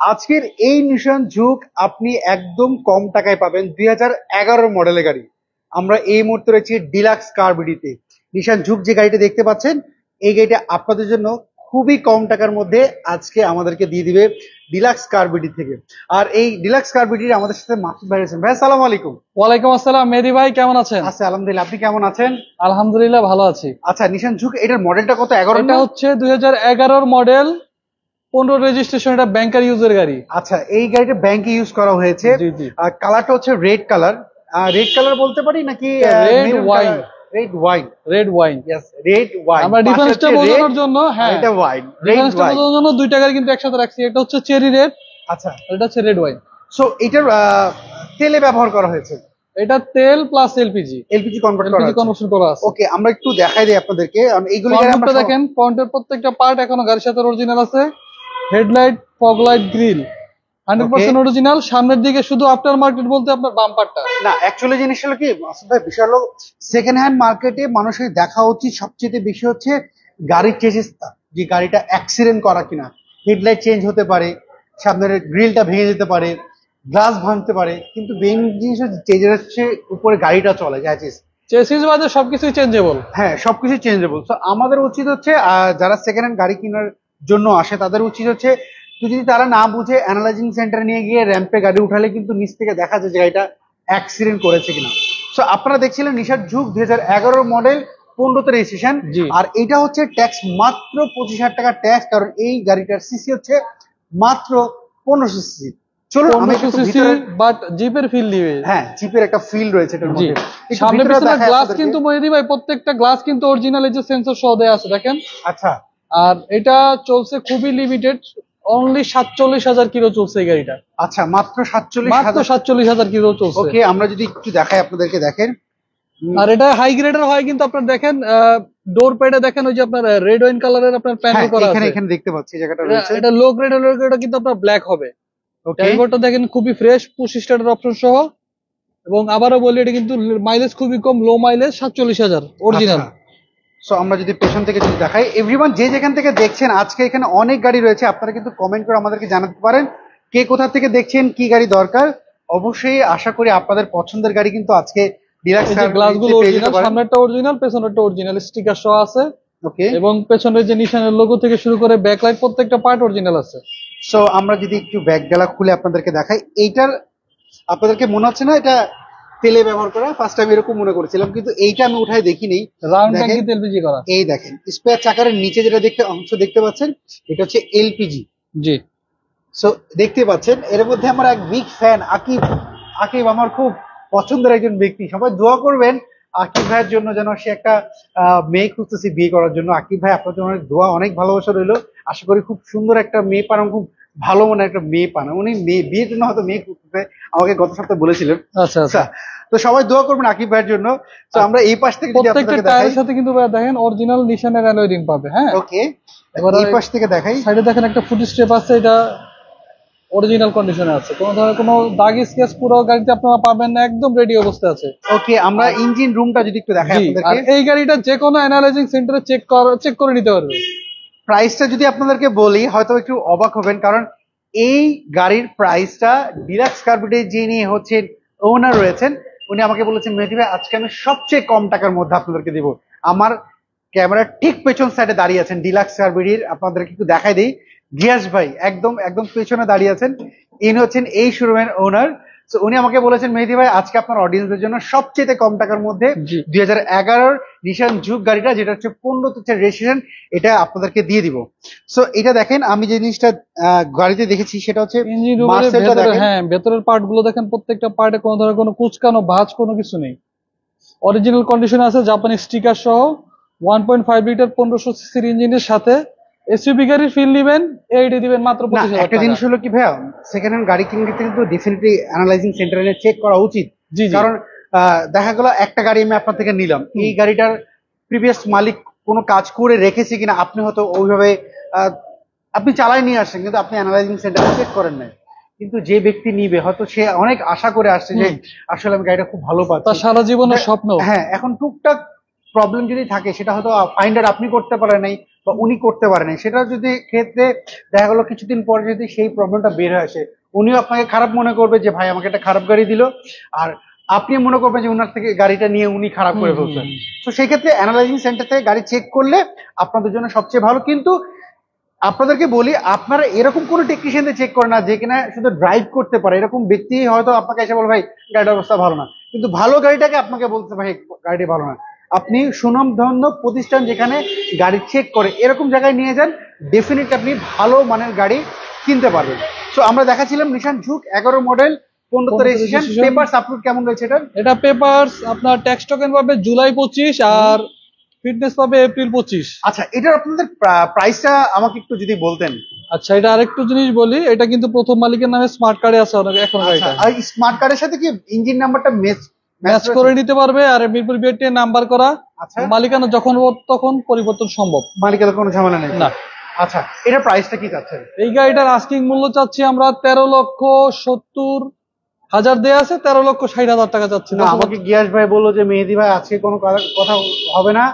আজকের এই নিশান জুক আপনি একদম কম টাকায় পাবেন 2011 মডেলের গাড়ি। আমরা এই মুহূর্তে রয়েছি ডিলাক্স কার বিডিতে। নিশান জুক যে গাড়িটা দেখতে পাচ্ছেন, এই গাড়িটা আপনাদের জন্য খুবই কম টাকার মধ্যে আজকে আমাদেরকে দিয়ে দিবে ডিলাক্স কার বিডি থেকে। আর এই ডিলাক্স কার বিডির আমাদের সাথে মাসুদ ভাই রয়েছেন। ভাই আসসালামু আলাইকুম। ওয়ালাইকুম আসসালাম মেহেদী ভাই, কেমন আছেন? আচ্ছা আলহামদুলিল্লাহ, আপনি কেমন আছেন? আলহামদুলিল্লাহ ভালো আছি। আচ্ছা, নিশান জুক এটার মডেলটা কত? 11? এটা হচ্ছে 2011 মডেল, 15 রেজিস্ট্রেশন, এটা ব্যাংকার ইউজের গাড়ি। আচ্ছা, এই গাড়িটা ব্যাংকে ইউজ করা হয়েছে। জি জি। আর কালারটা হচ্ছে রেড কালার। রেড কালার বলতে পারি নাকি red wine? Red wine. Red wine, yes, red wine. আমরা ডিফারেন্সটা বোঝানোর জন্য, হ্যাঁ এটা ওয়াইন, রেড ডিফারেন্সটা ওয়াইন। বোঝানোর জন্য দুইটা গাড়ি কিন্তু একসাথে রাখছি। এটা হচ্ছে চেরি রেড, আচ্ছা, এটা হচ্ছে রেড ওয়াইন। সো এটার তেলে ব্যবহার করা হয়েছে। এটা তেল প্লাস এলপিজি, এলপিজি কনভার্ট করা এলপিজি হয়েছে। কনভার্সন করা আছে। ওকে, আমরা একটু দেখাই দিই আপনাদেরকে। এইগুলো ফ্রন্টটা দেখেন, ফ্রন্টের প্রত্যেকটা পার্ট এখনো গাড়ির সাথে অরিজিনাল আছে। Headlight, fog light, grill 100% original. সামনের দিকে শুধু আফটার মার্কেট বলতে আপনার বাম্পারটা না, অ্যাকচুয়ালি জিনিস হলো কি মাসুদ ভাই, বিষয় হলো সেকেন্ড হ্যান্ড মার্কেটে মানুষের দেখা উচিত সবচেয়ে বেশি হচ্ছে গাড়ির চেসিসটা, যে গাড়িটা অ্যাক্সিডেন্ট করা কিনা। হেডলাইট চেঞ্জ হতে পারে, সামনের গ্রিলটা ভেঙে যেতে পারে, গ্লাস ভাঙতে পারে, কিন্তু মেইন জিনিস চেঞ্জ হচ্ছে উপরে গাড়িটা চলে চ্যাসিস। চেসিস বাদে সবকিছুই চেঞ্জেবল। হ্যাঁ, সবকিছু চেঞ্জেবল। তো আমাদের উচিত হচ্ছে যারা সেকেন্ড হ্যান্ড গাড়ি কেনার জন্য আসে তাদের উচিত হচ্ছে, যদি তারা না বুঝে অ্যানালাইজিং সেন্টারে নিয়ে গিয়ে র্যাম্পে গাড়ি উঠালে কিন্তু নিচ থেকে দেখা যায় যে গাড়িটা অ্যাক্সিডেন্ট করেছে কিনা। সো আপনারা দেখছিলেন নিশান জুক 2011 মডেল, 15তে রেজিস্ট্রেশন। আর এটা হচ্ছে ট্যাক্স মাত্র 25,000 টাকা ট্যাক্স, কারণ এই গাড়িটার সিসি হচ্ছে মাত্র 1500 সিসি। চলুন আমি একটু ভিতরে, বাট জিপের ফিল দিবে। হ্যাঁ, জিপের একটা ফিল রয়েছে এটার মধ্যে। সামনে পিছনে গ্লাস কিন্তু মেহেদী ভাই, প্রত্যেকটা গ্লাস কিন্তু অরিজিনাল, এই যে সেন্সর সহ দেয়া আছে দেখেন। আচ্ছা, আর এটা চলছে খুবই লিমিটেড, অনলি 47,000 কিলো চলছে এই গাড়িটা। আচ্ছা, মাত্র 47,000 কিলো চলছে। ওকে, আমরা যদি একটু দেখাই আপনাদেরকে, দেখেন। আর এটা হাই গ্রেডের হয় কিন্তু আপনার দেখেন, ডোর প্যাডে দেখেন ওই যে আপনার রেড ওয়াইন কালারের আপনার প্যানেল করা আছে। এখানে দেখতে পাচ্ছি জায়গাটা রয়েছে। এটা লো গ্রেড কিন্তু আপনার ব্ল্যাক হবে। ড্রাইভারটা দেখেন খুবই ফ্রেশ, পুশ স্টার্টার অপশন সহ। এবং আবারও বলি, এটা কিন্তু মাইলেজ খুবই কম, লো মাইলেজ, 47,000 অরিজিনাল। সো আমরা যদি পেছন থেকে যদি দেখাই, এভরিওয়ান যে যেখান থেকে দেখছেন, আজকে এখানে অনেক গাড়ি রয়েছে। আপনারা কিন্তু কমেন্ট করে আমাদেরকে জানাতে পারেন কে কোথা থেকে দেখছেন, কি গাড়ি দরকার। অবশ্যই আশা করি আপনাদের পছন্দের গাড়ি কিন্তু আজকে ডিলাক্স গ্লাসগুলো অরিজিনাল, সামনেরটা অরিজিনাল, পেছনেরটা অরিজিনাল, স্টিকার সহ আছে। ওকে, এবং পেছনের যে নিশানের লোগো থেকে শুরু করে ব্যাকলাইট প্রত্যেকটা পার্ট অরিজিনাল আছে। সো আমরা যদি একটু ব্যাক ডালা খুলে আপনাদেরকে দেখাই, এইটার আপনাদেরকে মনে হচ্ছে না এটা তেলে ব্যবহার করা? ফার্স্ট টাইম এরকম মনে করেছিলাম, কিন্তু এইটা আমি উঠাই দেখিনি। রাউন্ড ট্যাঙ্কিতে এলপিজি করা। এই দেখেন, স্পেয়ার চাকারের নিচে যেটা অংশ দেখতে পাচ্ছেন, এটা হচ্ছে এলপিজি। জি, সো দেখতে পাচ্ছেন এর মধ্যে আমার এক বিগ ফ্যান আকিব। আকিব আমার খুব পছন্দের একজন ব্যক্তি। সবাই দোয়া করবেন আকিব ভাইয়ের জন্য, যেন সে একটা মেয়ে খুঁজতেছে বিয়ে করার জন্য। আকিব ভাই, আপনার জন্য অনেক দোয়া, অনেক ভালোবাসা রইলো। আশা করি খুব সুন্দর একটা মেয়ে পান, খুব ভালো মনে একটা মেয়ে পান। উনি বিয়ের জন্য হয়তো মেয়ে খুঁজতেছে, আমাকে গত সপ্তাহে বলেছিলেন। আচ্ছা আচ্ছা। তো সবাই দোয়া করবেন আকিব ভাইয়ের জন্য। তো আমরা এই পাশ থেকে প্রত্যেকটা টায়ারের সাথে কিন্তু দেখেন অরিজিনাল নিশানের অ্যালয় রিং পাবে। হ্যাঁ, ওকে, এবার এই পাশ থেকে দেখাই। সাইডে দেখেন একটা ফুট স্টেপ আছে, এটা অরিজিনাল কন্ডিশনে আছে, কোনো ধরনের কোনো দাগ স্কেচ পুরো গাড়িতে আপনারা পাবেন না, একদম রেডি অবস্থায় আছে। ওকে, আমরা ইঞ্জিন রুমটা যদি একটু দেখাই আপনাদেরকে। এই গাড়িটা যে কোনো অ্যানালাইজিং সেন্টারে চেক করে নিতে পারবে। প্রাইসটা যদি আপনাদেরকে বলি হয়তো একটু অবাক হবেন, কারণ এই গাড়ির প্রাইসটা ডিলাক্স কার্পেটে যিনি হচ্ছেন ওনার রয়েছেন, উনি আমাকে বলেছেন মেহেদী ভাই আজকে আমি সবচেয়ে কম টাকার মধ্যে আপনাদেরকে দিব। আমার ক্যামেরার ঠিক পেছন সাইডে দাঁড়িয়ে আছেন ডিলাক্স কার্পেটের, আপনাদেরকে একটু দেখাই দিই। গিয়াস ভাই একদম একদম পেছনে দাঁড়িয়ে আছেন, ইনি হচ্ছেন এই শোরুমের ওনার। তো উনি আমাকে বলেছেন মেহেদী ভাই আজকে আপনার অডিয়েন্সদের জন্য সবচেয়ে কম টাকার মধ্যে 2011 নিশান জুক গাড়িটা, যেটা হচ্ছে 15তে রেজিস্ট্রেশন, এটা আপনাদেরকে দিয়ে দিব। সো এটা দেখেন, আমি যে জিনিসটা গাড়িতে দেখেছি সেটা হচ্ছে হ্যাঁ, ভেতরের পার্ট গুলো দেখেন, প্রত্যেকটা পার্টে কোনো ধরনের কোনো কুচকানো ভাঁজ কোনো কিছু নেই, অরিজিনাল কন্ডিশনে আছে, জাপানি স্টিকার সহ। 1.5 লিটার 1500 সিসির ইঞ্জিনের সাথে এসইউভি গাড়ির ফিল নিবেন, এইটা দিবেন মাত্র 25,000 টাকা। একটা জিনিস হলো কি ভাইয়া, সেকেন্ড হ্যান্ড গাড়ি কিনতে কিন্তু ডেফিনেটলি অ্যানালাইজিং সেন্টারে চেক করা উচিত। কারণ দেখা গেল একটা গাড়ি আমি আপনার থেকে নিলাম, এই গাড়িটার প্রিভিয়াস মালিক কোনো কাজ করে রেখেছে কিনা, আপনি হয়তো ওইভাবে আপনি চালাই নিয়ে আসছেন, কিন্তু আপনি অ্যানালাইজিং সেন্টারে চেক করেন নাই। কিন্তু যে ব্যক্তি নিবে হয়তো সে অনেক আশা করে আসছে যে আসলে আমি গাড়িটা খুব ভালো পাচ্ছি, তার সারা জীবনের স্বপ্ন। হ্যাঁ, এখন টুকটাক প্রবলেম যদি থাকে সেটা হয়তো ফাইন্ড আউট আপনি করতে পারেন নাই, বা উনি করতে পারেনি, সেটা যদি ক্ষেত্রে দেখা গেলো কিছুদিন পরে যদি সেই প্রবলেমটা বের হয়ে আসে, উনিও আপনাকে খারাপ মনে করবে যে ভাই আমাকে একটা খারাপ গাড়ি দিল, আর আপনি মনে করবেন যে উনার থেকে গাড়িটা নিয়ে উনি খারাপ করে ফেলছেন। তো সেই ক্ষেত্রে অ্যানালাইজিং সেন্টার থেকে গাড়ি চেক করলে আপনাদের জন্য সবচেয়ে ভালো। কিন্তু আপনাদেরকে বলি, আপনারা এরকম কোনো টেকনিশিয়ানদের চেক করে না যে কিনা শুধু ড্রাইভ করতে পারে, এরকম ব্যক্তি হয়তো আপনাকে এসে বলে ভাই গাড়ির অবস্থা ভালো না, কিন্তু ভালো গাড়িটাকে আপনাকে বলতে ভাই গাড়িটি ভালো না। আপনি সুনামধন্য প্রতিষ্ঠান যেখানে গাড়ি চেক করে এরকম জায়গায় নিয়ে যান, ডেফিনেটলি আপনি ভালো মানের গাড়ি কিনতে পারবেন। সো আমরা দেখাচ্ছিলাম নিশান Dzukou 11 model, 15 registration. Papers upload কেমন রয়েছে এটা? এটা পেপারস আপনার ট্যাক্স টোকেন পাবে জুলাই 25 আর ফিটনেস পাবে এপ্রিল 25। আচ্ছা, এটার আপনাদের প্রাইসটা আমাকে একটু যদি বলতেন। আচ্ছা, এটা আরেকটু জিনিস বলি, এটা কিন্তু প্রথম মালিকের নামে স্মার্ট কার্ডে আছে এখন গাড়িটা। আর স্মার্ট কার্ডের সাথে কি ইঞ্জিন নাম্বারটা ম্যাচ করে নিতে পারবে, আর মিরপুর বিআরটি নাম্বার করা। আচ্ছা, মালিকানা যখন তখন পরিবর্তন সম্ভব, মালিকানার কোনো ঝামেলা নেই না। আচ্ছা, এটার প্রাইসটা কি চাচ্ছেন? এই গাড়িটার আস্কিং মূল্য চাচ্ছি আমরা 13,70,000 দেয়া আছে, 13,60,000 টাকা চাচ্ছি। না, আমাকে গিয়াস ভাই বললো যে মেহেদি ভাই আজকে কোনো কথা হবে না,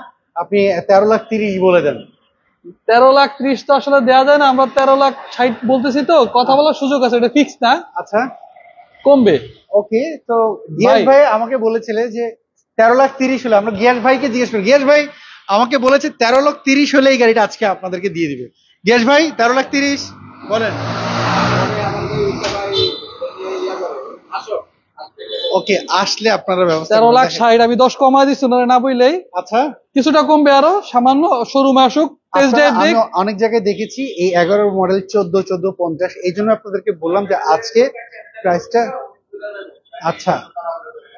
আপনি 13,30,000 বলে দেন। 13,30,000 তো আসলে দেওয়া যায় না, আমরা 13,60,000 বলতেছি, তো কথা বলার সুযোগ আছে, এটা ফিক্স না। আচ্ছা, কমবে। ওকে, তো গিয়াস ভাই আমাকে বলেছিল যে 13,30,000 হলে, আমরা গিয়াস ভাইকে জিজ্ঞেস করি, গিয়াস ভাই আমাকে বলেছে 13,30,000 হলে এই গাড়িটা আজকে আপনাদেরকে দিয়ে দিবে। গিয়াস ভাই 13,30,000 বলেন। ওকে, আসলে আপনারা ব্যবস্থা 13,60,000 আমি 10 কমায় দিচ্ছি না বললেই। আচ্ছা, কিছুটা কমবে, আরো সামান্য, শোরুমে আসুক, টেস্ট ড্রাইভ আমি দেখ। অনেক জায়গায় দেখেছি এই 11 মডেল 14,50, এই জন্য আপনাদেরকে বললাম যে আজকে প্রাইসটা। আচ্ছা,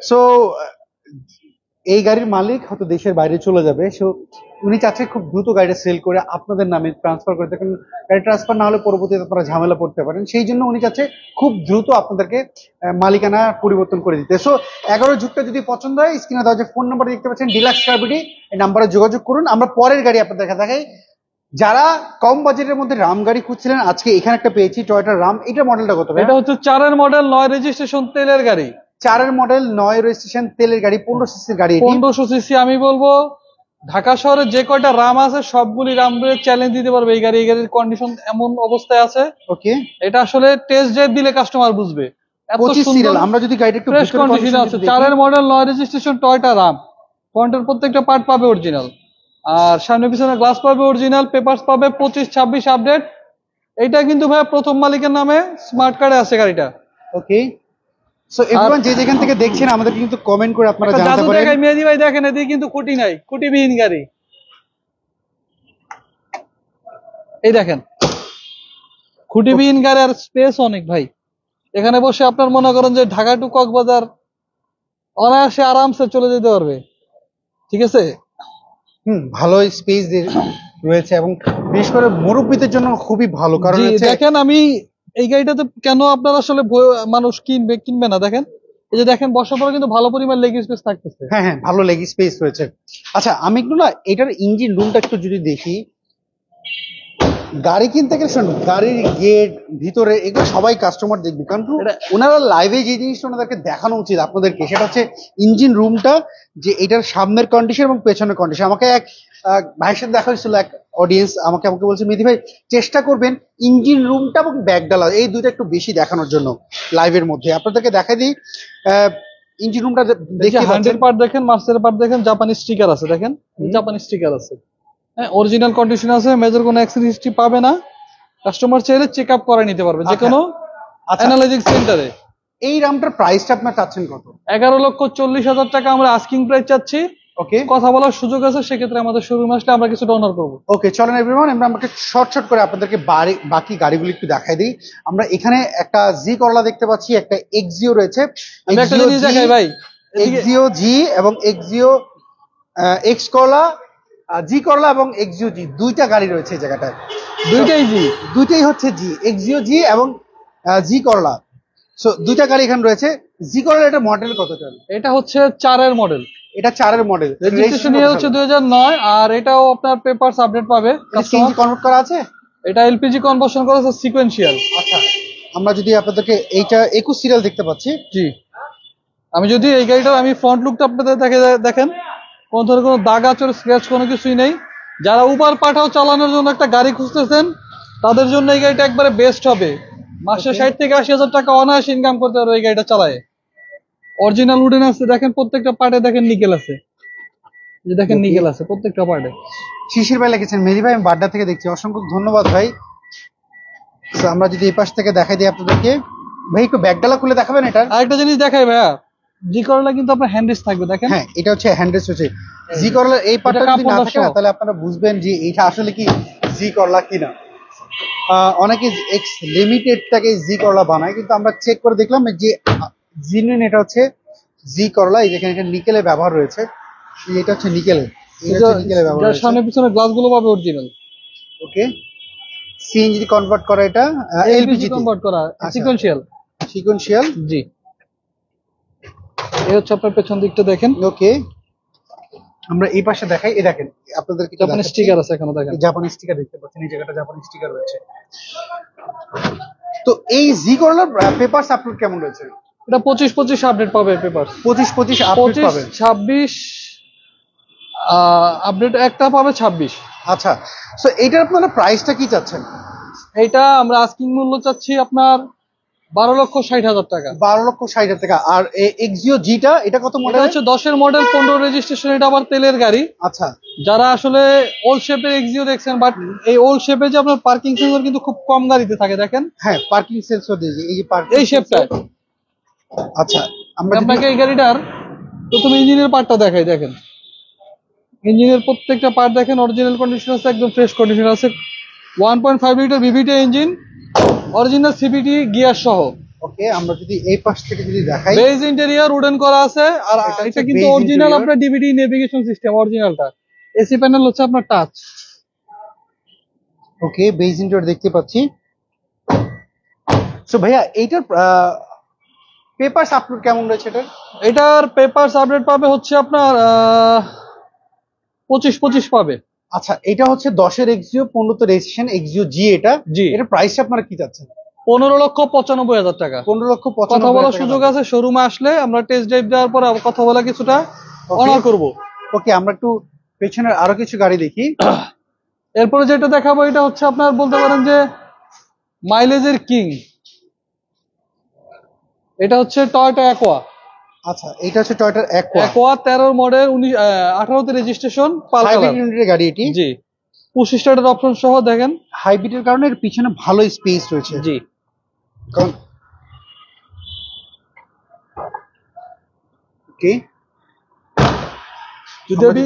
সো এই গাড়ির মালিক হয়তো দেশের বাইরে চলে যাবে, সো উনি চাচ্ছে খুব দ্রুত গাড়িটা সেল করে আপনাদের নামে ট্রান্সফার করতে, কারণ গাড়ি ট্রান্সফার না হলে পরবর্তীতে আপনারা ঝামেলা পড়তে পারেন। সেই জন্য উনি চাচ্ছে খুব দ্রুত আপনাদেরকে মালিকানা পরিবর্তন করে দিতে। সো 11 যুগটা যদি পছন্দ হয়, স্ক্রিনে দেওয়া যে ফোন নাম্বার দেখতে পাচ্ছেন ডিলাক্স কার বিডি, এই নাম্বারে যোগাযোগ করুন। আমরা পরের গাড়ি আপনাদের দেখাই। যারা কম বাজেটের মধ্যে রাম গাড়ি খুঁজছিলেন, আজকে এখানে একটা পেয়েছি, টয়োটা রাম। এটা মডেলটা কত? এটা হচ্ছে 4 মডেল 9 রেজিস্ট্রেশন তেলের গাড়ি। 4 মডেল 9 রেজিস্ট্রেশন তেলের গাড়ি, 15 সিসির গাড়ি। 1500 সিসি। আমি বলবো ঢাকা শহরে যে কয়টা রাম আছে সবগুলি রাম চ্যালেঞ্জ দিতে পারবে এই গাড়ি। এই গাড়ির কন্ডিশন এমন অবস্থায় আছে, ওকে, এটা আসলে টেস্ট ড্রাইভ দিলে কাস্টমার বুঝবে। এত 25 সুন্দর সিরিয়াল। আমরা যদি গাড়িটা একটু ফ্রেশ কন্ডিশন আছে, 4 মডেল 9 রেজিস্ট্রেশন টয়োটা রাম। ফ্রন্টের প্রত্যেকটা পার্ট পাবে অরিজিনাল, আর সামনে পিছনে গ্লাস পাবে অরিজিনাল, পেপারস পাবে 25-26 আপডেট। এইটা কিন্তু ভাই প্রথম মালিকের নামে স্মার্ট কার্ডে আছে গাড়িটা। ওকে, সো एवरीवन যে যেখান থেকে দেখছেন আমাদেরকে কিন্তু কমেন্ট করে আপনারা জানাতে পারেন। জায়গায় মেহেদি ভাই দেখেন, এদিকে কিন্তু খুঁটি নাই, খুঁটিবিহীন গাড়ি। এই দেখেন খুঁটিবিহীন গাড়ি, আর স্পেস অনেক ভাই। এখানে বসে আপনার মনে করেন যে ঢাকা টু কক্সবাজার অনায়াসে আরামসে চলে যেতে পারবে। ঠিক আছে, ভালো স্পেস রয়েছে, এবং বিশেষ করে মুরব্বীদের জন্য খুবই ভালো। কারণ দেখেন আমি এই গাড়িটাতে কেন আপনার আসলে মানুষ কিনবে না, দেখেন এই যে দেখেন বসার পরে কিন্তু ভালো পরিমাণ লেগ স্পেস থাকতেছে। হ্যাঁ হ্যাঁ, ভালো লেগ স্পেস রয়েছে। আচ্ছা, আমি একটু না এটার ইঞ্জিন রুমটা একটু যদি দেখি, গাড়ি কিনতে গেলে গাড়ির গেট ভিতরে এগুলো সবাই কাস্টমার দেখবে, কারণ ওনারা লাইভে যে জিনিসটা ওনাদেরকে দেখানো উচিত আপনাদেরকে, সেটা হচ্ছে ইঞ্জিন রুমটা, যে এটার সামনের কন্ডিশন এবং পেছনের কন্ডিশন। আমাকে এক ভাইয়ের সাথে দেখা হয়েছিল, এক অডিয়েন্স আমাকে বলছে মেহেদি ভাই চেষ্টা করবেন ইঞ্জিন রুমটা এবং ব্যাকডালা এই দুইটা একটু বেশি দেখানোর জন্য লাইভের মধ্যে। আপনাদেরকে দেখাই দিই ইঞ্জিন রুমটা দেখে, 100 পার্ট দেখেন, মার্সের পার্ট দেখেন, জাপানি স্টিকার আছে, দেখেন জাপানি স্টিকার আছে, হ্যাঁ অরিজিনাল কন্ডিশন আছে, মেজর কোনো অ্যাক্সিডেন্ট হিস্ট্রি পাবে না। কাস্টমার চাইলে চেক আপ করে নিতে পারবে যে কোনো অ্যানালাইজিং সেন্টারে। এই রামটার প্রাইসটা আপনার চাচ্ছেন কত? 11,40,000 টাকা আমরা আস্কিং প্রাইস চাচ্ছি। ওকে, কথা বলার সুযোগ আছে, সেক্ষেত্রে আমাদের শোরুমে আসলে আমরা কিছুটা অনার করবো। ওকে, চলেন এভরিওয়ান, আমরা আমাকে শর্ট করে আপনাদেরকে বাকি গাড়িগুলো একটু দেখাই দিই। আমরা এখানে একটা জি করলা দেখতে পাচ্ছি, একটা এক্সিও রয়েছে। আমি একটা জিনিস দেখাই ভাই, এক্সিও জি এবং এক্সিও এক্স করলা, জি করলা এবং এক্সিও জি, দুইটা গাড়ি রয়েছে এই জায়গাটায়। দুইটাই হচ্ছে জি, এক্সিও জি এবং জি করলা। সো দুইটা গাড়ি এখানে রয়েছে। জি করলা এটা মডেল কত? এটা হচ্ছে 4 মডেল। এটা 4 মডেল, রেজিস্ট্রেশন ইয়ার হচ্ছে 2009, আর এটাও আপনার পেপারস আপডেট পাবে। সিএনজি কনভার্ট করা আছে, এটা এলপিজি কনভার্সন করা আছে সিকোয়েন্সিয়াল। আচ্ছা, আমরা যদি আপনাদেরকে এইটা 21 সিরিয়াল দেখতে পাচ্ছি। জি, আমি যদি এই গাড়িটার আমি ফ্রন্ট লুকটা আপনাদের দেখেন, কোন ধরনের কোনো দাগ আঁচড় স্ক্র্যাচ কোনো কিছুই নেই। যারা উবার পাঠাও চালানোর জন্য একটা গাড়ি খুঁজতেছেন তাদের জন্য এই গাড়িটা একবারে বেস্ট হবে। মাসে 60 থেকে 80,000 টাকা অনায়াসে ইনকাম করতে পারবে এই গাড়িটা চালায়। অরিজিনাল উডেন আছে, দেখেন প্রত্যেকটা পার্টে দেখেন নিকেল আছে, যে দেখেন নিকেল আছে প্রত্যেকটা পার্টে। শিশির ভাই লিখেছেন মেহেদী ভাই আমি বাড্ডা থেকে দেখছি, অসংখ্য ধন্যবাদ ভাই। তো আমরা যদি এই পাশ থেকে দেখাই দিই আপনাদেরকে, ভাই একটু ব্যাগডালা খুলে দেখাবেন এটা। আরেকটা জিনিস দেখাই ভাইয়া, জি করলা কিন্তু আপনার হ্যান্ডরেস্ট থাকবে দেখেন। হ্যাঁ এটা হচ্ছে হ্যান্ডরেস্ট হচ্ছে জি করলা, এই পার্টটা যদি না থাকে না তাহলে আপনারা বুঝবেন যে এটা আসলে কি জি করলা কিনা। অনেকে এক্স লিমিটেডটাকে জি করলা বানায়, কিন্তু আমরা চেক করে দেখলাম যে জিনুইন এটা হচ্ছে জি করলা। এই যেখানে এটা নিকেলে ব্যবহার রয়েছে, এটা হচ্ছে নিকেলে, এটা হচ্ছে নিকেলে ব্যবহার রয়েছে। সামনে পিছনে গ্লাসগুলো পাবে অরিজিনাল। ওকে, সিএনজি কনভার্ট করা, এটা এলপিজি কনভার্ট করা, সিকোয়েন্সিয়াল। সিকোয়েন্সিয়াল জি, এই হচ্ছে আপনার পেছন দিকটা দেখেন। ওকে, আমরা এই পাশে দেখাই, এই দেখেন আপনাদেরকে জাপানি স্টিকার আছে এখানে, দেখেন জাপানি স্টিকার দেখতে পাচ্ছেন, এই জায়গাটা জাপানি স্টিকার রয়েছে। তো এই জি করলার পেপারস আপলোড কেমন রয়েছে? এটা 25 আপডেট পাবে পেপার, 25 আপডেট পাবে, 26 আপডেট একটা পাবে 26। আচ্ছা, সো এটার আপনারা প্রাইসটা কি চাচ্ছেন? এটা আমরা আস্কিং মূল্য চাচ্ছি আপনার 12,60,000 টাকা। 12,60,000 টাকা। আর এক্সিও জিটা এটা কত মডেল? এটা হচ্ছে 10-এর মডেল, 15 রেজিস্ট্রেশন, এটা আবার তেলের গাড়ি। আচ্ছা, যারা আসলে ওল্ড শেপের এক্সিও দেখছেন, বাট এই ওল্ড শেপে যে আপনার পার্কিং সেন্সর কিন্তু খুব কম গাড়িতে থাকে, দেখেন হ্যাঁ পার্কিং সেন্সর দিয়েছে, এই যে পার্কিং এই শেপটা। আচ্ছা, আমরা আপনাকে এই গাড়িটার প্রথমে ইঞ্জিনের পার্টটা দেখাই, দেখেন ইঞ্জিনের প্রত্যেকটা পার্ট দেখেন অরিজিনাল কন্ডিশন আছে, একদম ফ্রেশ কন্ডিশন আছে। 1.5 litre VVT engine, original CVT gear সহ। ওকে, আমরা যদি এই পাশ থেকে যদি দেখাই, বেজ ইন্টেরিয়র উডেন করা আছে, আর এটা কিন্তু অরিজিনাল আপনার ডিভিডি নেভিগেশন সিস্টেম অরিজিনালটা। এসি প্যানেল হচ্ছে আপনার টাচ। ওকে, বেজ ইন্টেরিয়র দেখতে পাচ্ছি। সো ভাইয়া এইটার পেপারস আপলোড কেমন রয়েছে এটার পেপারস আপডেট পাবে হচ্ছে আপনার 25 পাবে। আচ্ছা, এটা হচ্ছে 10-এর এক্সিও, 15 রেজিস্ট্রেশন এক্সিও জি, এটা জি, এর প্রাইসটা আপনারা কি চাচ্ছেন? 15,95,000 টাকা। 15,95,000 কথা বলার সুযোগ আছে, শোরুমে আসলে আমরা টেস্ট ড্রাইভ দেওয়ার পরে কথা বলা কিছুটা অনার করব। ওকে, আমরা একটু পেছনের আরো কিছু গাড়ি দেখি। এরপরে যেটা দেখাবো এটা হচ্ছে আপনার বলতে পারেন যে মাইলেজের কিং, এটা হচ্ছে টয়োটা অ্যাকোয়া। আচ্ছা, এটা হচ্ছে টয়োটার অ্যাকোয়া 13 মডেল, 18তে রেজিস্ট্রেশন, হাইব্রিড ইউনিটের গাড়ি এটি। জি, পুশ স্টার্টের অপশন সহ, দেখেন হাইব্রিডের কারণে এর পিছনে ভালো স্পেস রয়েছে। জি, কারণ ওকে, যদি আমি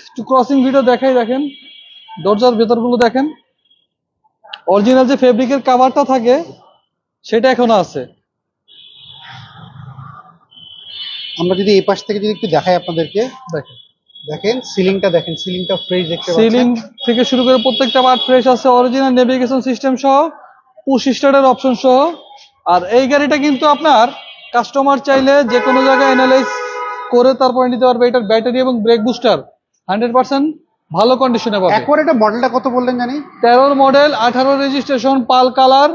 একটু ক্রসিং ভিডিও দেখাই, দেখেন দরজার ভেতরগুলো দেখেন, অরিজিনাল যে ফেব্রিকের কভারটা থাকে সেটা এখনো আছে। আমরা যদি এই পাশ থেকে যদি একটু দেখাই আপনাদেরকে, দেখেন সিলিংটা, দেখেন সিলিংটা ফ্রেশ দেখতে পাচ্ছেন। সিলিং থেকে শুরু করে প্রত্যেকটা পার্ট ফ্রেশ আছে, অরিজিনাল নেভিগেশন সিস্টেম সহ, পুশ স্টার্টের অপশন সহ। আর এই গাড়িটা কিন্তু আপনার কাস্টমার চাইলে যে কোনো জায়গায় অ্যানালাইজ করে তারপরে নিতে পারবে। এটার ব্যাটারি এবং ব্রেক বুস্টার 100% ভালো কন্ডিশনে পাবে। একবার এটা মডেলটা কত বললেন জানি? 13 model, 18 registration, pearl colour,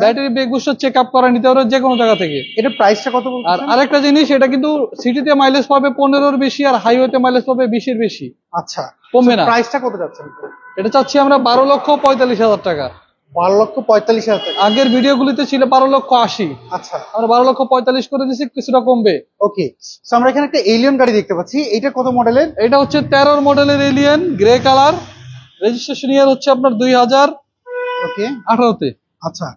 battery brake booster check up করা নিতে পারবে যে কোনো জায়গা থেকে। এটা প্রাইসটা কত বলছেন? আর আরেকটা জিনিস, এটা কিন্তু সিটিতে মাইলেজ পাবে 15-এর বেশি, আর হাইওয়েতে মাইলেজ পাবে 20-এর বেশি। আচ্ছা, কমবে না। প্রাইসটা কত যাচ্ছে? এটা চাচ্ছি আমরা 12,45,000 টাকা। 12,45,000 টাকা। আগের ভিডিওগুলিতে ছিল 12,80,000। আচ্ছা, আমরা 12,45,000 করে দিচ্ছি, কিছুটা কমবে। ওকে, সো আমরা এখানে একটা এলিয়ন গাড়ি দেখতে পাচ্ছি, এটা কত মডেলের? এটা হচ্ছে 13 মডেলের Allion, grey colour, registration year হচ্ছে আপনার 2018তে। আচ্ছা,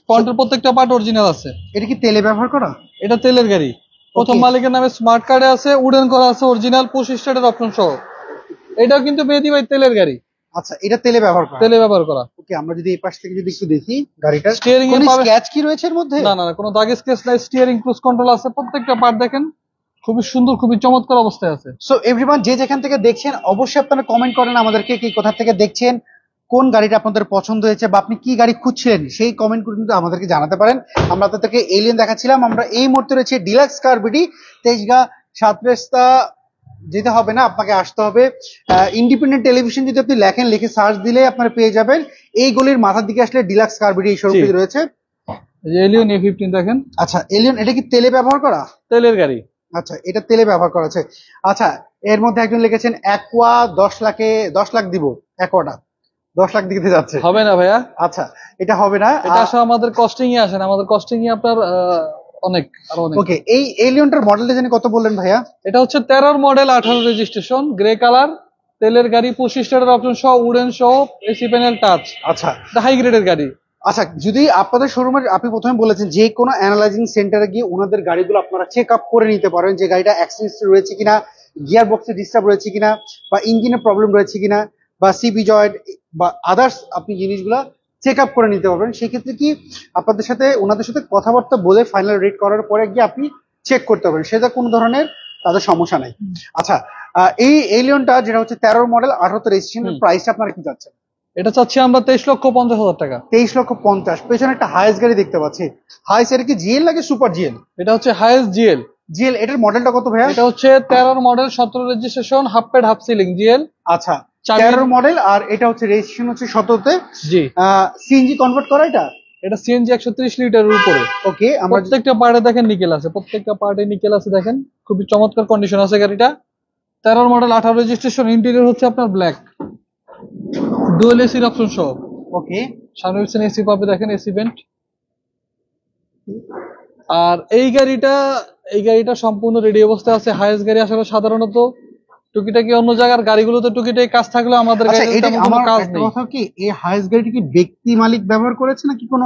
ফ্রন্টের প্রত্যেকটা পার্ট অরিজিনাল আছে। এটা কি তেলে ব্যবহার করা? এটা তেলের গাড়ি, প্রথম মালিকের নামে স্মার্ট কার্ডে আছে, উডেন করা আছে, অরিজিনাল পুশ স্টার্টের অপশন সহ। এটাও কিন্তু মেহেদী ভাই তেলের গাড়ি। আচ্ছা, এটা তেলে ব্যবহার করা? তেলে ব্যবহার করা। ওকে, আমরা যদি এই পাশ থেকে যদি একটু দেখি গাড়িটার স্টিয়ারিং এর স্ক্র্যাচ কি রয়েছে এর মধ্যে? না, কোনো দাগ স্ক্র্যাচ নাই। স্টিয়ারিং ক্রুজ কন্ট্রোল আছে, প্রত্যেকটা পার্ট দেখেন খুবই সুন্দর, খুবই চমৎকার অবস্থায় আছে। সো এভরিওয়ান, যে যেখান থেকে দেখছেন অবশ্যই আপনারা কমেন্ট করেন আমাদেরকে কি কোথা থেকে দেখছেন, কোন গাড়িটা আপনাদের পছন্দ হয়েছে, বা আপনি কি গাড়ি খুঁজছিলেন সেই কমেন্ট করে কিন্তু আমাদেরকে জানাতে পারেন। আমরা আপনাদেরকে এলিয়ন দেখাচ্ছিলাম। আমরা এই মুহূর্তে রয়েছে ডিলাক্স কার বিডি, তেজগাঁ 7 রাস্তা যেতে হবে না, আপনাকে আসতে হবে ইন্ডিপেন্ডেন্ট টেলিভিশন। যদি আপনি লেখেন, লিখে সার্চ দিলে আপনারা পেয়ে যাবেন। এই গলির মাথার দিকে আসলে ডিলাক্স কার বিডি এই শোরুমটি রয়েছে। এলিয়ন A15 দেখেন। আচ্ছা, এলিয়ন এটা কি তেলে ব্যবহার করা? তেলের গাড়ি। আচ্ছা, এটা তেলে ব্যবহার করা আছে। আচ্ছা, এর মধ্যে একজন লিখেছেন অ্যাকোয়া 10 লাখ দিব, অ্যাকোয়াটা 10 লাখ দিতে যাচ্ছে। হবে না ভাইয়া, আচ্ছা, এটা হবে না। এটা আসলে আমাদের কস্টিং এ আসে না, আমাদের কস্টিং এ আপনার অনেক আরো অনেক। ওকে, এই এলিয়নটার মডেলটা জানি কত বললেন ভাইয়া? এটা হচ্ছে 13 মডেল, 18 রেজিস্ট্রেশন, গ্রে কালার, তেলের গাড়ি, পুশ স্টার্টার অপশন সহ, উডেন সহ, এসি প্যানেল টাচ, আচ্ছা হাই গ্রেডের গাড়ি। আচ্ছা, যদি আপনাদের শোরুমের, আপনি প্রথমে বলেছেন যে কোনো অ্যানালাইজিং সেন্টারে গিয়ে ওনাদের গাড়িগুলো আপনারা চেক আপ করে নিতে পারেন, যে গাড়িটা অ্যাক্সিডেন্ট রয়েছে কিনা, গিয়ার বক্সে ডিস্টার্ব রয়েছে কিনা, বা ইঞ্জিনের প্রবলেম রয়েছে কিনা, বা সিবি জয়েন্ট বা আদার্স আপনি জিনিসগুলো চেক আপ করে নিতে পারবেন। সেক্ষেত্রে কি আপনাদের সাথে ওনাদের সাথে কথাবার্তা বলে ফাইনাল রেট করার পরে গিয়ে আপনি চেক করতে পারবেন, সেটা কোনো ধরনের তাদের সমস্যা নাই। আচ্ছা, এই এলিয়নটা যেটা হচ্ছে 13 মডেল 18 রেজিস্ট্রেশন, প্রাইসটা আপনারা কি যাচ্ছেন? এটা চাচ্ছি আমরা 23,50,000 টাকা। 23,50,000। পেছনে একটা হাইস গাড়ি দেখতে পাচ্ছি। হাইস, এটা কি জিএল নাকি সুপার জিএল? এটা হচ্ছে হাইয়েস্ট জিএল। জিএল, এটার মডেলটা কত ভাইয়া? এটা হচ্ছে 13 model, 17 registration, half pad half ceiling GL. আচ্ছা, 13 মডেল, আর এটা হচ্ছে রেজিস্ট্রেশন হচ্ছে 17তে। জি। সিএনজি কনভার্ট করা এটা? এটা সিএনজি 130 লিটারের উপরে। ওকে, আমরা প্রত্যেকটা পার্টে দেখেন নিকেল আছে, প্রত্যেকটা পার্টে নিকেল আছে, দেখেন খুবই চমৎকার কন্ডিশন আছে গাড়িটা। 13 মডেল, 18 রেজিস্ট্রেশন, ইন্টেরিয়র হচ্ছে আপনার ব্ল্যাক, ডুয়েল এসির অপশন সহ। ওকে, সামনে পিছনে এসি পাবে, দেখেন এসি ভেন্ট। আর এই গাড়িটা সম্পূর্ণ রেডি অবস্থায় আছে। হাইয়েস্ট গাড়ি আসলে সাধারণত টুকিটাকি অন্য জায়গার গাড়িগুলোতে টুকিটাকি কাজ থাকলেও আমাদের আচ্ছা, গাড়িতে এটা তেমন কোনো আমার কাজ একটা নেই। কথা কি, এই হাইস গাড়িটি কি ব্যক্তি মালিক ব্যবহার করেছে নাকি কোনো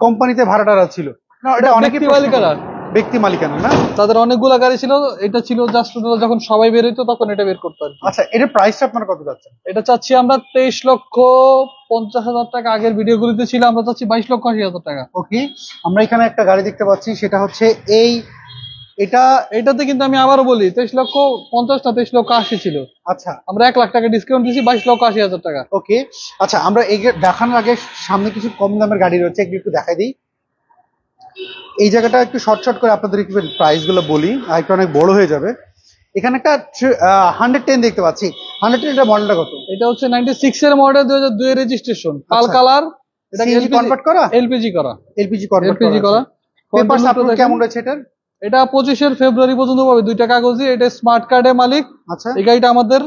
কোম্পানিতে ভাড়াটারা ছিল? না, এটা অনেকে ব্যক্তি মালিকানা। ব্যক্তি মালিকানা না? তাদের অনেকগুলা গাড়ি ছিল, এটা ছিল জাস্ট যখন সবাই বের হইতো তখন এটা বের করতো আর কি। আচ্ছা, এটার প্রাইসটা আপনারা কত যাচ্ছেন? এটা চাচ্ছি আমরা 23,50,000 টাকা। আগের ভিডিওগুলিতে ছিল আমরা চাচ্ছি 22,80,000 টাকা। ওকে, আমরা এখানে একটা গাড়ি দেখতে পাচ্ছি, সেটা হচ্ছে এটাতে কিন্তু আমি আবারও বলি 23,50,000 না, 23,80,000 ছিল। আচ্ছা, আমরা 1,00,000 টাকা ডিসকাউন্ট দিচ্ছি, 22,80,000 টাকা। ওকে। আচ্ছা, আমরা এই দেখানোর আগে সামনে কিছু কম দামের গাড়ি রয়েছে, একটু দেখাই দিই। এই জায়গাটা একটু শর্ট করে আপনাদের একটু প্রাইস গুলো বলি, আর একটু অনেক বড় হয়ে যাবে। এখানে একটা 110 দেখতে পাচ্ছি। 110 এর মডেলটা কত? এটা হচ্ছে 96 এর মডেল, 2002 এর রেজিস্ট্রেশন, পাল আচ্ছা। কালার। এটা সিএনজি কনভার্ট করা? এলপিজি করা। এলপিজি কনভার্ট এলপিজি করা। পেপারস আপনার কেমন রয়েছে এটার? এটা 25 ফেব্রুয়ারি পর্যন্ত পাবে, 2টা কাগজই। এটা স্মার্ট কার্ডের মালিক। আচ্ছা, এই গাড়িটা আমাদের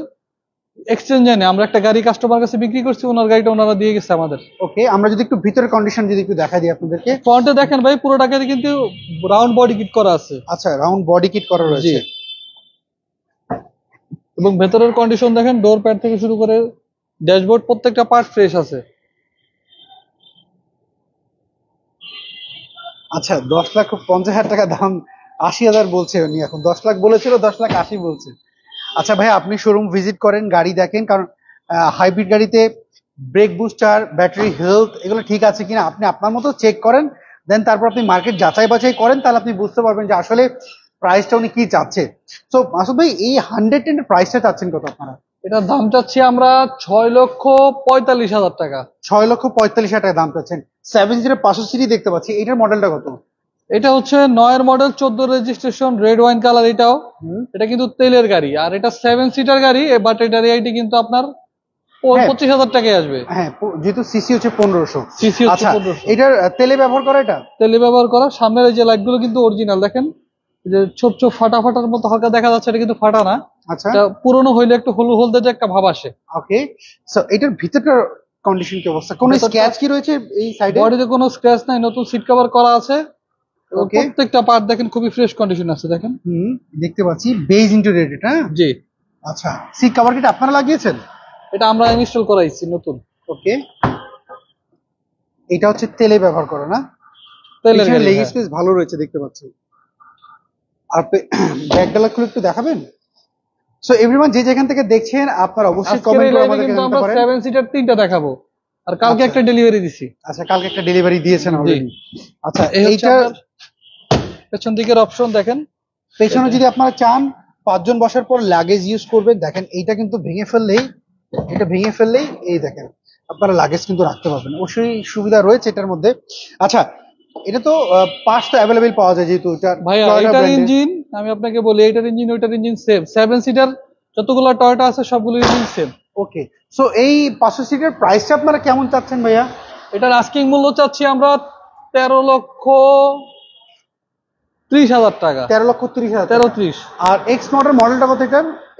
এক্সচেঞ্জে নেই, আমরা একটা গাড়ি কাস্টমার কাছে বিক্রি করছি, ওনার গাড়িটা ওনারা দিয়ে গেছে আমাদের। ওকে, আমরা যদি একটু ভিতরের কন্ডিশন যদি একটু দেখাই দিই আপনাদেরকে। ফ্রন্টে দেখেন ভাই, পুরোটাকে কিন্তু রাউন্ড বডি কিট করা আছে। আচ্ছা, রাউন্ড বডি কিট করা রয়েছে। এবং ভেতরের কন্ডিশন দেখেন, ডোর প্যাড থেকে শুরু করে ড্যাশবোর্ড, প্রত্যেকটা পার্ট ফ্রেশ আছে। আচ্ছা, 10,50,000 টাকা দাম, 80,000 বলছে উনি। এখন 10 লাখ বলেছিল, 10,80,000 বলছে। আচ্ছা ভাই, আপনি শোরুম ভিজিট করেন, গাড়ি দেখেন, কারণ হাইব্রিড গাড়িতে ব্রেক বুস্টার, ব্যাটারি হেলথ এগুলো ঠিক আছে কিনা আপনি আপনার মতো চেক করেন, দেন তারপর আপনি মার্কেট যাচাই বাছাই করেন, তাহলে আপনি বুঝতে পারবেন যে আসলে প্রাইসটা উনি কি চাচ্ছে। তো মাসুদ ভাই, এই 110 এর প্রাইসটা চাচ্ছেন কত আপনারা? এটার দাম চাচ্ছি আমরা 6,45,000 টাকা। 6,45,000 টাকা দাম চাচ্ছেন। 70500 সিরি দেখতে পাচ্ছি, এটার মডেলটা কত? এটা হচ্ছে 9 model, 14 registration, red wine colour. এটাও এটা কিন্তু তেলের গাড়ি, আর এটা 7 সিটার গাড়ি, বাট এটার রেট কিন্তু আপনার 25,000 টাকায় আসবে। হ্যাঁ, যেহেতু সিসি হচ্ছে 1500। সিসি হচ্ছে আচ্ছা, 1500। এটার তেলে ব্যবহার করা? এটা তেলে ব্যবহার করা। সামনের এই যে লাইট গুলো কিন্তু অরিজিনাল, দেখেন এই যে ছোপ ছোপ ফাটা ফাটার মতো হালকা দেখা যাচ্ছে, এটা কিন্তু ফাটা না। আচ্ছা, এটা পুরনো হইলে একটু হলুদ একটা ভাব আসে। ওকে। সো এটার ভিতরটার কন্ডিশন কি অবস্থা? কোনো স্ক্র্যাচ কি রয়েছে এই সাইডে? বডিতে কোনো স্ক্র্যাচ নাই, নতুন সিট কভার করা আছে। ওকে, প্রত্যেকটা পার্ট দেখেন খুবই ফ্রেশ কন্ডিশন আছে, দেখেন। দেখতে পাচ্ছি বেজ ইন্টেরিয়র এটা। জি। আচ্ছা, সিট কভার কি আপনারা লাগিয়েছেন? এটা আমরা ইনস্টল করাইছি নতুন। ওকে, এটা হচ্ছে তেলে ব্যবহার করা না? তেলের গাড়ি, লেগ হ্যাঁ। স্পেস ভালো রয়েছে দেখতে পাচ্ছি। আর ব্যাক ডালা খুলে একটু দেখাবেন? সো এভরিওয়ান, যে যেখান থেকে দেখছেন আপনারা অবশ্যই আজকের কমেন্ট এই করে লাইভে আমাদেরকে কিন্তু জানাতে আমরা পারেন। 7 সিটার 3টা দেখাবো, আর কালকে আচ্ছা। একটা ডেলিভারি দিছি। আচ্ছা, কালকে একটা ডেলিভারি দিয়েছেন অলরেডি। আচ্ছা, এই হচ্ছে এইটা আপনার পেছন দিকের অপশন দেখেন। পেছনে যদি আপনারা চান 5 জন বসার পর লাগেজ ইউজ করবেন, দেখেন এইটা কিন্তু ভেঙে ফেললেই এই দেখেন আপনারা লাগেজ কিন্তু রাখতে পারবেন, অবশ্যই সুবিধা রয়েছে এটার মধ্যে। আচ্ছা, এটা তো পার্টস তো অ্যাভেলেবেল পাওয়া যায়, যেহেতু এটা ভাইয়া এটার ইঞ্জিন, আমি আপনাকে বলি, এটার ইঞ্জিন ওইটার ইঞ্জিন সেম। 7 সিটার যতগুলো টয়োটা আছে সবগুলো ইঞ্জিন সেম। ওকে, সো এই 500 সিটের প্রাইসটা আপনারা কেমন চাচ্ছেন ভাইয়া? এটার আস্কিং মূল্য চাচ্ছি আমরা 30,000 টাকা। 13,30,000, 13-30। আর এক্স মডেল মডেলটা কত?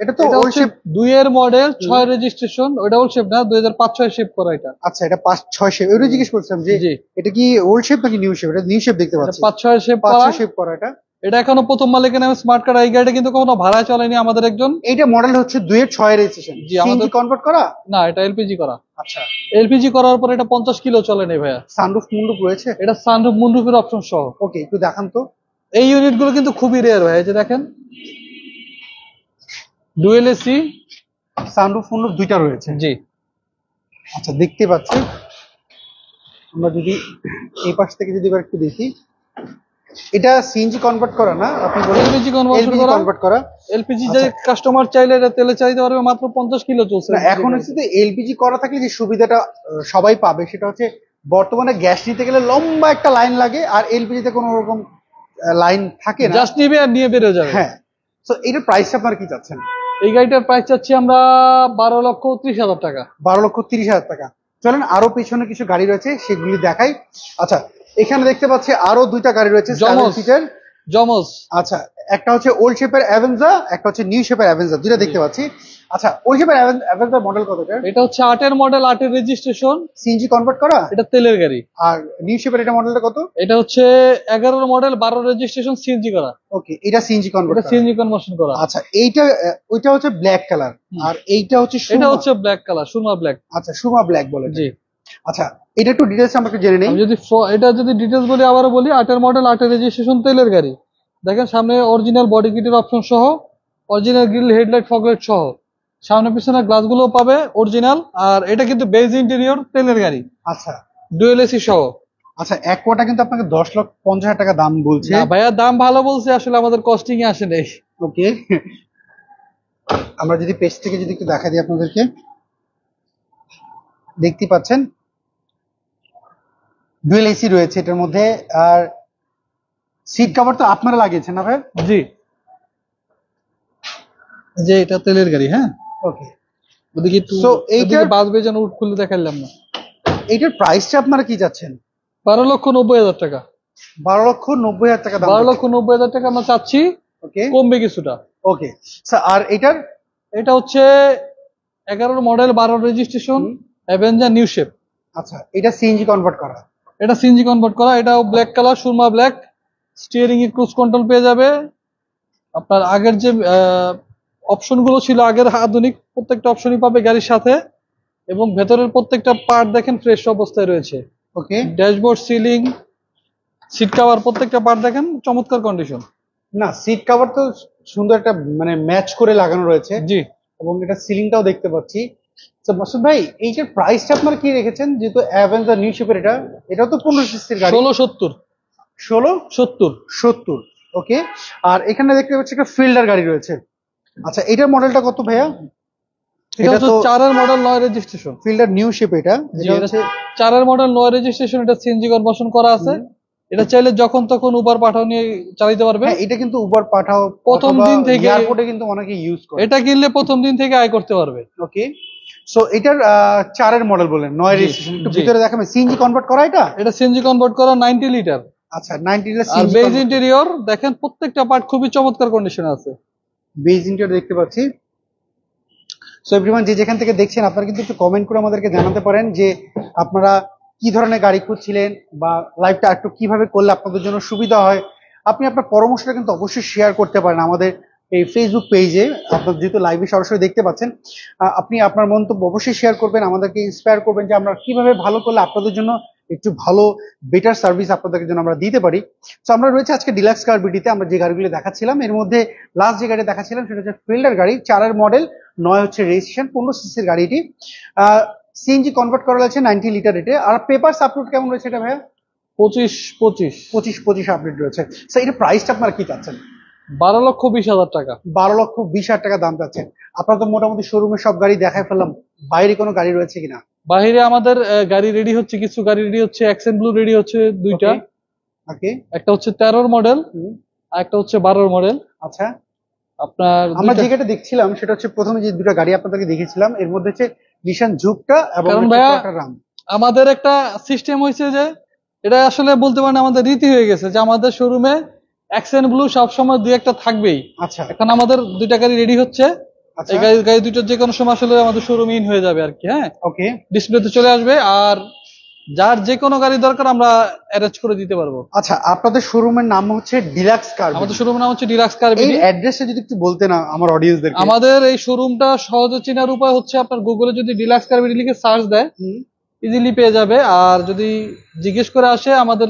এটা তো ওল্ড শেপ 2 এর মডেল, 6 রেজিস্ট্রেশন। ওটা ওল্ড শেপ না, 2005-6 শেপ করা এটা। আচ্ছা, এটা 5-6 শেপ। ওইটা জিজ্ঞেস করছিলাম যে এটা কি ওল্ড শেপ নাকি নিউ শেপ? এটা নিউ শেপ দেখতে পাচ্ছি। 5-6 শেপ করা। 5-6 শেপ করা এটা। এটা এখনো প্রথম মালিকের নামে স্মার্ট কার্ড। এই গাড়িটা কিন্তু কখনো ভাড়া চলেনি আমাদের একজন। এইটা মডেল হচ্ছে 2-6 রেজিস্ট্রেশন। জি, আমাদের কনভার্ট করা না, এটা এলপিজি করা। আচ্ছা, এলপিজি করার পর এটা 50 কিলো চলে নেই ভাইয়া। সানরুফ মুন্ডুপ রয়েছে? এটা সানরুফ মুন্ডুপের অপশন সহ। ওকে, একটু দেখান তো। এই ইউনিট গুলো কিন্তু খুবই রেয়ার ভাই। এই যে দেখেন, ডুয়েল এসি, সানরুফ মুন্ডুপ দুইটা রয়েছে। জি। আচ্ছা, দেখতে পাচ্ছি। আমরা যদি এই পাশ থেকে যদি এবার একটু দেখি, এটা সিএনজি কনভার্ট করা না, আপনি বলেন এলপিজি কনভার্ট করা। এলপিজি যে কাস্টমার চাইলে এটা তেলে চাইতে পারবে। মাত্র 50 কিলো চলছে। এখন হচ্ছে যে এলপিজি করা থাকলে যে সুবিধাটা সবাই পাবে সেটা হচ্ছে, বর্তমানে গ্যাস নিতে গেলে লম্বা একটা লাইন লাগে, আর এলপিজি তে কোনো রকম লাইন থাকে না, জাস্ট নিবে আর নিয়ে বেরো যাবে। হ্যাঁ। তো এটার প্রাইসটা আপনারা কি চাচ্ছেন? এই গাড়িটার প্রাইস চাচ্ছি আমরা 12,30,000 টাকা। 12,30,000 টাকা। চলেন আরো পিছনে কিছু গাড়ি রয়েছে সেগুলি দেখাই। আচ্ছা, এখানে দেখতে পাচ্ছি আরো দুইটা গাড়ি রয়েছে 7 সিটার জমজ। আচ্ছা, একটা হচ্ছে ওল্ড শেপের অ্যাভেঞ্জা, একটা হচ্ছে নিউ শেপের অ্যাভেঞ্জা, দুইটা দেখতে পাচ্ছি। আচ্ছা, ওল্ড শেপের অ্যাভেঞ্জা মডেল কত? এটা হচ্ছে 8 এর মডেল, 8 এর রেজিস্ট্রেশন, সিএনজি কনভার্ট করা। এটা তেলের গাড়ি। আর নিউ শেপের এটা মডেলটা কত? এটা হচ্ছে 11 এর মডেল, 12 রেজিস্ট্রেশন, সিএনজি করা। ওকে, এটা সিএনজি কনভার্ট, এটা সিএনজি কনভার্সন করা। আচ্ছা, ওইটা হচ্ছে ব্ল্যাক কালার, আর এইটা হচ্ছে এটা হচ্ছে ব্ল্যাক কালার, সুরমা ব্ল্যাক। আচ্ছা, সুরমা ব্ল্যাক বলে। জি। আচ্ছা, এটা একটু ডিটেইলস আমরা একটু জেনে নেই। এটা যদি ডিটেইলস বলি, আবারও বলি, 8 এর মডেল, 8 এর রেজিস্ট্রেশন, তেলের গাড়ি। দেখেন সামনে অরিজিনাল বডি কিটের অপশন সহ, অরিজিনাল গ্রিল, হেডলাইট, ফগলাইট সহ। সামনে পিছনে গ্লাসগুলো পাবে অরিজিনাল। আর এটা কিন্তু বেজ ইন্টেরিয়র, তেলের গাড়ি। আচ্ছা, ডুয়েল এসি সহ। আচ্ছা, এক কোটা কিন্তু আপনাকে 10,50,000 টাকা দাম বলছে। না ভাইয়া, দাম ভালো বলছে, আসলে আমাদের কস্টিং এ আসে নাই। ওকে, আমরা যদি পেজ থেকে যদি একটু দেখা দিই আপনাদেরকে, দেখতে পাচ্ছেন ডুয়েল এসি রয়েছে এটার মধ্যে। আর সিট কভার তো আপনারা লাগিয়েছেন না ভাই? জি, যে এটা তেলের গাড়ি। হ্যাঁ, ওকে। ওদিকে একটু, সো এইটার বাজবে যেন উঠ খুলে দেখাইলাম না। এইটার প্রাইসটা আপনারা কি যাচ্ছেন? 12,90,000 টাকা। 12,90,000 টাকা দাম। 12,90,000 টাকা আমরা চাচ্ছি। ওকে, কমবে কিছুটা। ওকে। আর এটা হচ্ছে 11 model, 12 registration, Avenger new shape. আচ্ছা, এটা সিএনজি কনভার্ট করা। এটা সিএনজি কনভার্ট করা। এটাও ব্ল্যাক কালার, সুরমা ব্ল্যাক। স্টিয়ারিং এ ক্রুজ কন্ট্রোল পেয়ে যাবে। আপনার আগের যে অপশন গুলো ছিল, আগের আধুনিক প্রত্যেকটা অপশনই পাবে গাড়ির সাথে। এবং ভেতরের প্রত্যেকটা পার্ট দেখেন ফ্রেশ অবস্থায় রয়েছে। ওকে, ড্যাশবোর্ড, সিলিং, সিট কভার, প্রত্যেকটা পার্ট দেখেন চমৎকার কন্ডিশন। না, সিট কভার তো সুন্দর একটা মানে ম্যাচ করে লাগানো রয়েছে। জি। এবং এটা সিলিংটাও দেখতে পাচ্ছি। তো মাসুদ ভাই, এইটার প্রাইসটা আপনারা কি রেখেছেন? যেহেতু অ্যাভেঞ্জার নিউ শেপের, এটাও তো 15 সিসির গাড়ি। 1670। 1670। ওকে। আর এখানে দেখতে পাচ্ছি একটা ফিল্ডার গাড়ি রয়েছে। আচ্ছা, এটার মডেলটা কত ভাইয়া? এটা তো 4 এর model, 9 registration. Fielder new shape এটা হচ্ছে 4 এর মডেল, 9 রেজিস্ট্রেশন। এটা সিএনজি কনভার্সন করা আছে। এটা চাইলে যখন তখন উবার পাঠাও নিয়ে চালাতে পারবে। হ্যাঁ, এটা কিন্তু উবার পাঠাও প্রথম দিন থেকে এয়ারপোর্টে কিন্তু অনেকে ইউজ করে। এটা কিনলে প্রথম দিন থেকে আয় করতে পারবে। ওকে। সো এটার 4 এর মডেল বলেন, 9 রেজিস্ট্রেশন। একটু ভিতরে দেখাবেন, সিএনজি কনভার্ট করা এটা? এটা সিএনজি কনভার্ট করা, 90 লিটার। আচ্ছা, 90 লিটার আর সিএনজি। বেজ ইন্টেরিয়র দেখেন, প্রত্যেকটা পার্ট খুবই চমৎকার কন্ডিশনে আছে। বেজ ইন্টেরিয়র দেখতে পাচ্ছি। সো এভরিওয়ান, যে যেখান থেকে দেখছেন আপনারা কিন্তু একটু কমেন্ট করে আমাদেরকে জানাতে পারেন যে আপনারা কি ধরনের গাড়ি খুঁজছিলেন, বা লাইভটা একটু কিভাবে করলে আপনাদের জন্য সুবিধা হয়। আপনি আপনার পরামর্শটা কিন্তু অবশ্যই শেয়ার করতে পারেন আমাদের এই ফেসবুক পেজে। আপনার যেহেতু লাইভে সরাসরি দেখতে পাচ্ছেন, আপনি আপনার মন্তব্য অবশ্যই শেয়ার করবেন, আমাদেরকে ইন্সপায়ার করবেন যে আমরা কিভাবে ভালো করলে আপনাদের জন্য একটু ভালো বেটার সার্ভিস আপনাদের জন্য আমরা দিতে পারি। তো আমরা রয়েছে আজকে ডিলাক্স কার বিডিতে। আমরা যে গাড়িগুলো দেখাচ্ছিলাম, এর মধ্যে লাস্ট যে গাড়ি দেখাচ্ছিলাম সেটা হচ্ছে ফিল্ডার গাড়ি, 4 এর মডেল, 9 হচ্ছে রেজিস্ট্রেশন, 15 সিসির গাড়িটি। সিএনজি কনভার্ট করা হয়েছে 90 লিটার রেটে। আর পেপারস আপলোড কেমন রয়েছে এটা ভাইয়া? 25 আপডেট রয়েছে। স্যার, এটা প্রাইসটা আপনারা কি চাচ্ছেন? 12,20,000 টাকা। 12,20,000 টাকা দাম চাচ্ছেন। আপনারা তো মোটামুটি শোরুমে সব গাড়ি দেখাই ফেললাম, বাইরে কোনো গাড়ি রয়েছে কিনা? বাইরে আমাদের গাড়ি রেডি হচ্ছে, কিছু গাড়ি রেডি হচ্ছে। অ্যাকসেন্ট ব্লু রেডি হচ্ছে দুইটা। ওকে। একটা হচ্ছে 13 মডেল, আর একটা হচ্ছে 12 মডেল। আচ্ছা, আপনার আমরা যে গাড়িটা দেখছিলাম সেটা হচ্ছে, প্রথমে যে দুটো গাড়ি আপনাদেরকে দেখেছিলাম এর মধ্যে হচ্ছে নিশান জুকটা এবং রাম। আমাদের একটা সিস্টেম হয়েছে যে, এটা আসলে বলতে পারেন আমাদের রীতি হয়ে গেছে যে আমাদের শোরুমে অ্যাক্সেন্ট ব্লু সবসময় দুই একটা থাকবেই। আচ্ছা এখন আমাদের দুইটা গাড়ি রেডি হচ্ছে, আচ্ছা এই গাড়ি দুইটার যে কোনো সময় আসলে আমাদের শোরুম ইন হয়ে যাবে আর কি। হ্যাঁ, ওকে ডিসপ্লেতে চলে আসবে, আর যার যে কোনো গাড়ি দরকার আমরা অ্যারেঞ্জ করে দিতে পারবো। আচ্ছা, আপনাদের শোরুমের নাম হচ্ছে ডিলাক্স কার। আমাদের শোরুমের নাম হচ্ছে ডিলাক্স কার। এই অ্যাড্রেসটা যদি একটু বলতেন আমার অডিয়েন্সদের। আমাদের এই শোরুমটা সহজে চেনার উপায় হচ্ছে আপনার গুগলে যদি ডিলাক্স কার লিখে সার্চ দেয় ইজিলি পেয়ে যাবে। আর যদি জিজ্ঞেস করে আসে, আমাদের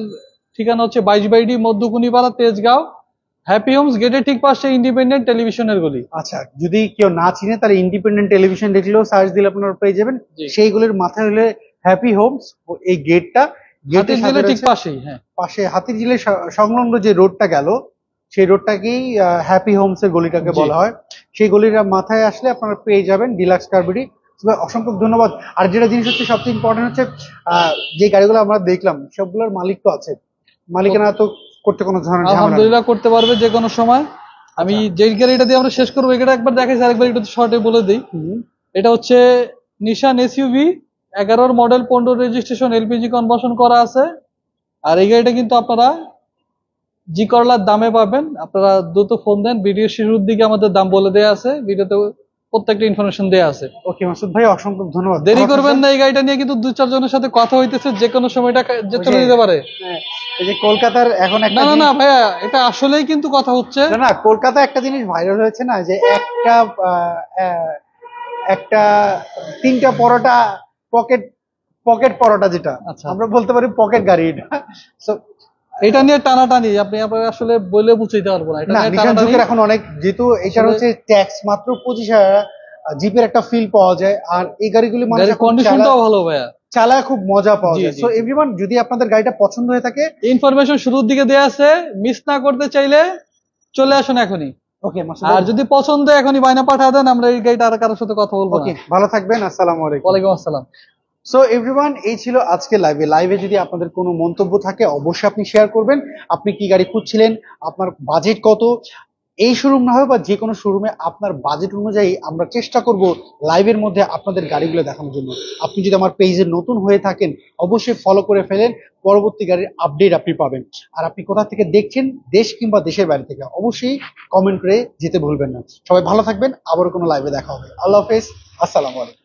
ঠিকানা হচ্ছে 22 মধ্যকুনিপাড়া, তেজগাঁও, হ্যাপি হোমস গেটের ঠিক পাশে ইন্ডিপেন্ডেন্ট টেলিভিশনের গলি। আচ্ছা, যদি কেউ না চিনে তাহলে ইন্ডিপেন্ডেন্ট টেলিভিশন দেখলেও সার্চ দিলে আপনারা পেয়ে যাবেন। সেইগুলোর মাথায় হলে হ্যাপি হোমস, এই গেটটা, গেটের সাথে ঠিক পাশেই, হ্যাঁ পাশে হাতির ঝিলের সংলগ্ন যে রোডটা গেল, সেই রোডটাকেই হ্যাপি হোমস এর গলিটাকে বলা হয়। সেই গলির মাথায় আসলে আপনারা পেয়ে যাবেন ডিলাক্স কারবিডি। অসংখ্য ধন্যবাদ। আর যেটা জিনিস হচ্ছে সবচেয়ে ইম্পর্টেন্ট হচ্ছে যে গাড়িগুলো আমরা দেখলাম সবগুলোর মালিক তো আছে, মালিকানা তো করতে কোনো ধরনের ঝামেলা নেই। আলহামদুলিল্লাহ করতে পারবে যে কোনো সময়। আমি যে গাড়িটা দিয়ে আমরা শেষ করবো এটা একবার দেখাইছি, আরেকবার একটু শর্টে বলে দিই। এটা হচ্ছে Nissan SUV 11 model, 15 registration, LPG conversion করা আছে। আর এই গাড়িটা কিন্তু আপনারা জি করলার দামে পাবেন। আপনারা দ্রুত ফোন দেন, ভিডিও শুরুর দিকে আমাদের দাম বলে দেয়া আছে, ভিডিওতে প্রত্যেকটা ইনফরমেশন দেয়া আছে। ওকে মাসুদ ভাই, অসংখ্য ধন্যবাদ। দেরি করবেন না, এই গাড়িটা নিয়ে কিন্তু 2-4 জনের সাথে কথা হইতেছে, যে কোনো সময় এটা চলে যেতে পারে। এই যে কলকাতার এখন একটা না ভাইয়া, এটা আসলেই কিন্তু কথা হচ্ছে না, কলকাতায় একটা জিনিস ভাইরাল হয়েছে না, যে একটা 3টা পরোটা পকেট পরোটা, যেটা আমরা বলতে পারি পকেট গাড়ি। এটা নিয়ে টানাটানি আপনি আসলে বলে বুঝাইতে পারবো না। এটা নিয়ে টানাটানি এখন অনেক, যেহেতু এটা হচ্ছে ট্যাক্স মাত্র 25,000, জিপের একটা ফিল পাওয়া যায়। আর এই গাড়িগুলি মানুষের কন্ডিশনটাও ভালো ভাইয়া, চালায় খুব মজা পাওয়া যায়। সো এভরিওয়ান, যদি আপনাদের গাড়িটা পছন্দ হয়ে থাকে, ইনফরমেশন শুরুর দিকে দেয়া আছে, মিস না করতে চাইলে চলে আসুন এখনই। ওকে, আর যদি পছন্দ এখনই বায়না পাঠিয়ে দেন, আমরা এই গাড়িটা আর কারোর সাথে কথা বলবো না। ওকে, ভালো থাকবেন। আসসালামু আলাইকুম। ওয়ালাইকুম আসসালাম। সো এভরিওয়ান, এই ছিল আজকে লাইভে যদি আপনাদের কোনো মন্তব্য থাকে অবশ্যই আপনি শেয়ার করবেন। আপনি কি গাড়ি খুঁজছিলেন, আপনার বাজেট কত, এই শোরুম না হয় বা যে কোনো শোরুমে আপনার বাজেট অনুযায়ী আমরা চেষ্টা করব লাইভের মধ্যে আপনাদের গাড়িগুলো দেখানোর জন্য। আপনি যদি আমার পেজে নতুন হয়ে থাকেন অবশ্যই ফলো করে ফেলেন, পরবর্তী গাড়ির আপডেট আপনি পাবেন। আর আপনি কোথা থেকে দেখছেন, দেশ কিংবা দেশের বাইরে থেকে, অবশ্যই কমেন্ট করে যেতে ভুলবেন না। সবাই ভালো থাকবেন, আবারও কোনো লাইভে দেখা হবে। আল্লাহ হাফেজ, আসসালামু আলাইকুম।